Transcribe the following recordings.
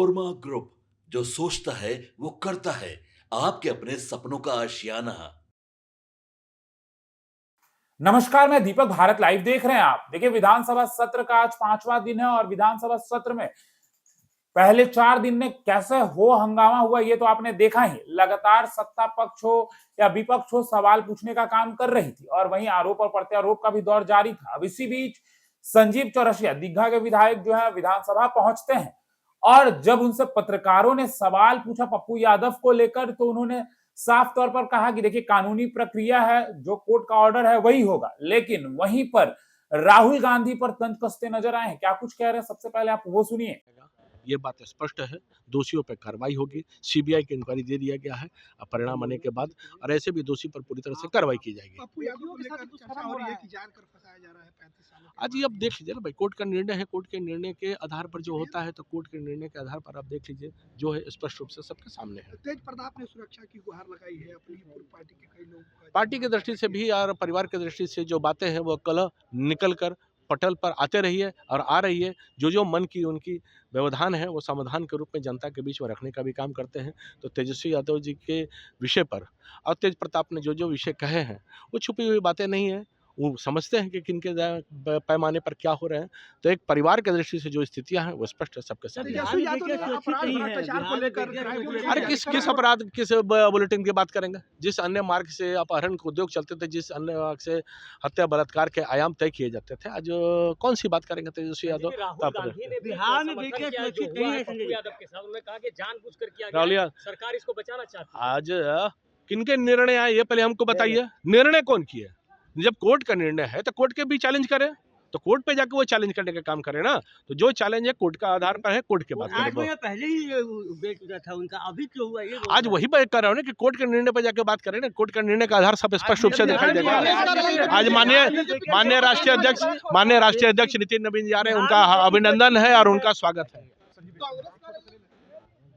Korma group, जो सोचता है वो करता है। आपके अपने सपनों का आशियाना। नमस्कार, मैं दीपक। भारत लाइव देख रहे हैं आप। देखिए, विधानसभा सत्र का आज 5वां दिन है और विधानसभा सत्र में पहले 4 दिन में कैसे हो हंगामा हुआ ये तो आपने देखा ही। लगातार सत्ता पक्ष हो या विपक्ष हो, सवाल पूछने का काम कर रही थी और वहीं आरोप और प्रत्यारोप का भी दौर जारी था। अब इसी बीच संजीव चौरसिया, दीघा के विधायक जो है, विधानसभा पहुंचते हैं और जब उनसे पत्रकारों ने सवाल पूछा पप्पू यादव को लेकर, तो उन्होंने साफ तौर पर कहा कि देखिए, कानूनी प्रक्रिया है, जो कोर्ट का ऑर्डर है वही होगा। लेकिन वहीं पर राहुल गांधी पर तंज कसते नजर आए हैं। क्या कुछ कह रहे हैं, सबसे पहले आप वो सुनिए। ये बात स्पष्ट है, दोषियों पर कार्रवाई होगी। सीबीआई की इंक्वायरी दे दिया गया है परिणाम आने के बाद, और ऐसे भी दोषी पर पूरी तरह से कार्रवाई की जाएगी। पप्पू यादव को लेकर चर्चा हो रही है कि जान कर फंसाया जा रहा है 35 सालों के आज ये अब देख लीजिए ना भाई, कोर्ट का निर्णय है, कोर्ट के निर्णय के आधार पर जो होता है, तो कोर्ट के निर्णय के आधार पर आप देख लीजिए, जो है स्पष्ट रूप से सबके सामने है। तेज प्रताप ने सुरक्षा की गुहार लगाई है अपनी पूर्व पार्टी के कई लोग। पार्टी की दृष्टि से भी और परिवार की दृष्टि से जो बातें हैं वो कल निकल कर पटल पर आते रही है और आ रही है। जो मन की उनकी व्यवधान है वो समाधान के रूप में जनता के बीच में रखने का भी काम करते हैं। तो तेजस्वी यादव जी के विषय पर और तेज प्रताप ने जो विषय कहे हैं वो छुपी हुई बातें नहीं है। वो समझते हैं कि किनके पैमाने पर क्या हो रहे हैं। तो एक परिवार की दृष्टि से जो स्थितियां हैं वो स्पष्ट है सबके सामने। अरे किस अपराध, किस बुलेटिन की बात करेंगे? जिस अन्य मार्ग से अपहरण के उद्योग चलते थे, जिस अन्य मार्ग से हत्या बलात्कार के आयाम तय किए जाते थे, आज कौन सी बात करेंगे तेजस्वी यादव? बिहार में देखिए सुरक्षित नहीं है संजय यादव के साथ। उन्होंने कहा कि जानबूझकर किया गया राहुल है, सरकार इसको बचाना चाहती है। आज किनके निर्णय आए ये पहले हमको बताइए। निर्णय कौन किए? जब कोर्ट का निर्णय है तो कोर्ट के भी चैलेंज करें, तो कोर्ट पे जाके वो चैलेंज करने का काम करे ना। तो जो चैलेंज है कोर्ट का आधार पर है, कोर्ट के बात करें। पहले ही बेच चुका था उनका, अभी क्यों हुआ ये? आज वही बात कर रहा हूँ ना कि कोर्ट के निर्णय पर जाके बात करें ना। कोर्ट का निर्णय का आधार सब स्पष्ट रूप से दिखाई देगा। आज माननीय राष्ट्रीय अध्यक्ष नितिन नवीन जा रहे हैं, उनका अभिनंदन है और उनका स्वागत है।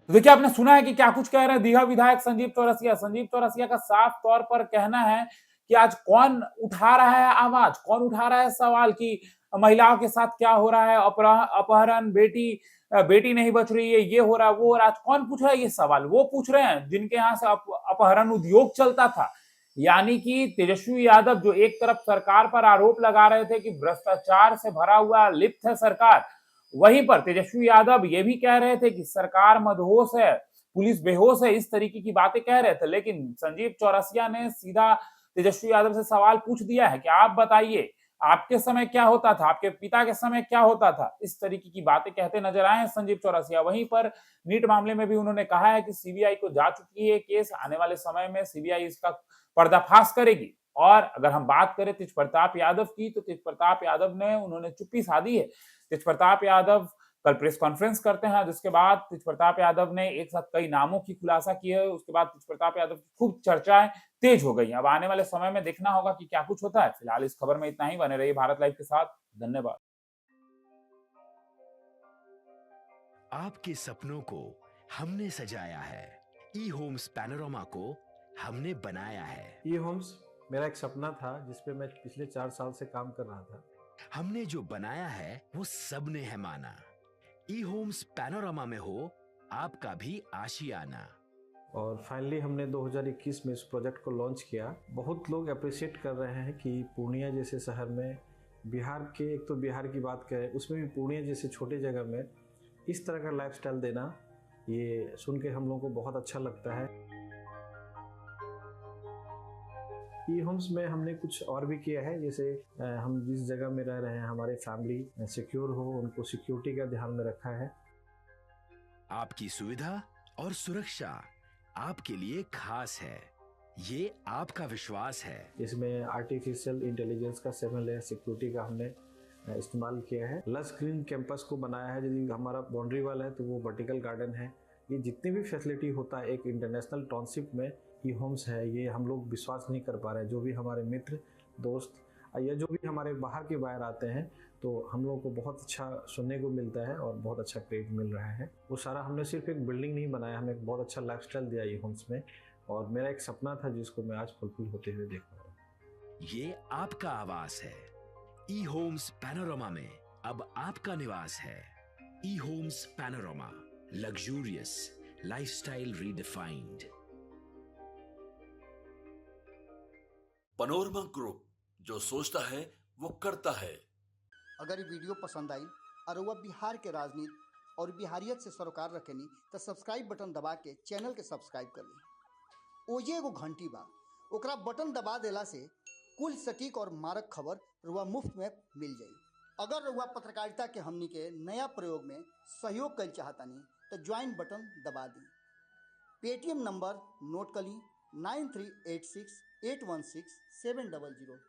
देखिए, आपने सुना है कि क्या कुछ कह रहे हैं दीघा विधायक संजीव चौरसिया। संजीव चौरसिया का साफ तौर पर कहना है कि आज कौन उठा रहा है आवाज, कौन उठा रहा है सवाल कि महिलाओं के साथ क्या हो रहा है, अपहरण, बेटी नहीं बच रही है, ये हो रहा है, वो हो रहा है। आज कौन पूछ रहा है ये सवाल? वो पूछ रहे हैं जिनके यहाँ से अपहरण उद्योग चलता था। यानी कि तेजस्वी यादव जो एक तरफ सरकार पर आरोप लगा रहे थे कि भ्रष्टाचार से भरा हुआ लिप्त है सरकार, वहीं पर तेजस्वी यादव ये भी कह रहे थे कि सरकार मदहोश है, पुलिस बेहोश है, इस तरीके की बातें कह रहे थे। लेकिन संजीव चौरसिया ने सीधा तेजस्वी यादव से सवाल पूछ दिया है कि आप बताइए, आपके समय क्या होता था, आपके पिता के समय क्या होता था? इस तरीके की बातें कहते नजर आए हैं संजीव चौरसिया। वहीं पर नीट मामले में भी उन्होंने कहा है कि सीबीआई को जा चुकी है केस, आने वाले समय में सीबीआई इसका पर्दाफाश करेगी। और अगर हम बात करें तेज प्रताप यादव की, तो तेज प्रताप यादव ने उन्होंने चुप्पी साधी है। तेज प्रताप यादव कल प्रेस कॉन्फ्रेंस करते हैं, जिसके बाद तेज प्रताप यादव ने एक साथ कई नामों की खुलासा की है। उसके बाद तेज प्रताप यादव की खूब चर्चाएं तेज हो गई। अब आने वाले समय में देखना होगा कि क्या कुछ होता है। फिलहाल इस खबर में इतना ही। बने रहिए भारत लाइव के साथ। धन्यवाद। आपके सपनों को हमने सजाया है, ई होम्स पैनोरामा को हमने बनाया है। ई होम्स मेरा एक सपना था जिसपे मैं पिछले 4 साल से काम कर रहा था। हमने जो बनाया है वो सबने है माना। ई होम्स पैनोरामा में हो आपका भी आशियाना। और फाइनली हमने 2021 में इस प्रोजेक्ट को लॉन्च किया। बहुत लोग अप्रिशिएट कर रहे हैं कि पूर्णिया जैसे शहर में, बिहार के, एक तो बिहार की बात करें उसमें भी पूर्णिया जैसे छोटे जगह में इस तरह का लाइफस्टाइल देना, ये सुन के हम लोगों को बहुत अच्छा लगता है। ई होम्स में हमने कुछ और भी किया है, जैसे हम जिस जगह में रह रहे हैं हमारे फैमिली सिक्योर हो, उनको सिक्योरिटी का ध्यान में रखा है। आपकी सुविधा और सुरक्षा आपके लिए खास है, ये आपका विश्वास है। इसमें आर्टिफिशियल इंटेलिजेंस का 7 लेयर सिक्योरिटी का हमने इस्तेमाल किया है। लस ग्रीन कैंपस को बनाया है। यदि हमारा बाउंड्री वाल है तो वो वर्टिकल गार्डन है। ये जितनी भी फैसिलिटी होता है एक इंटरनेशनल टाउनशिप में, ई होम्स है, ये हम लोग विश्वास नहीं कर पा रहे हैं। जो भी हमारे मित्र, दोस्त या जो भी हमारे बाहर के बाहर आते हैं, तो हम लोगों को बहुत अच्छा सुनने को मिलता है और बहुत अच्छा क्रेडिट मिल रहा है। वो सारा हमने सिर्फ एक बिल्डिंग नहीं बनाया, हमें एक बहुत अच्छा लाइफस्टाइल दिया ई होम्स में, और मेरा एक सपना था जिसको मैं आज फुलफिल होते हुए देख रहा हूँ। ये आपका आवास है। ई होम्स पैनोरामा में अब आपका निवास है। E Homes Panorama, Luxurious lifestyle redefined. Panorama Group, जो सोचता है वो करता है। अगर ये वीडियो पसंद आई और वह बिहार के राजनीति और बिहारियत से सरोकार रखेनी तो सब्सक्राइब बटन दबा के चैनल के सब्सक्राइब कर ली। ओजे एगो घंटी बा, ओकरा बटन दबा देला से कुल सटीक और मारक खबर रुआ मुफ्त में मिल जाई। अगर रुआ पत्रकारिता के हमनी के नया प्रयोग में सहयोग कर चाहतानी तो ज्वाइन बटन दबा दी। पेटीएम नंबर नोट कर ली 9386816700।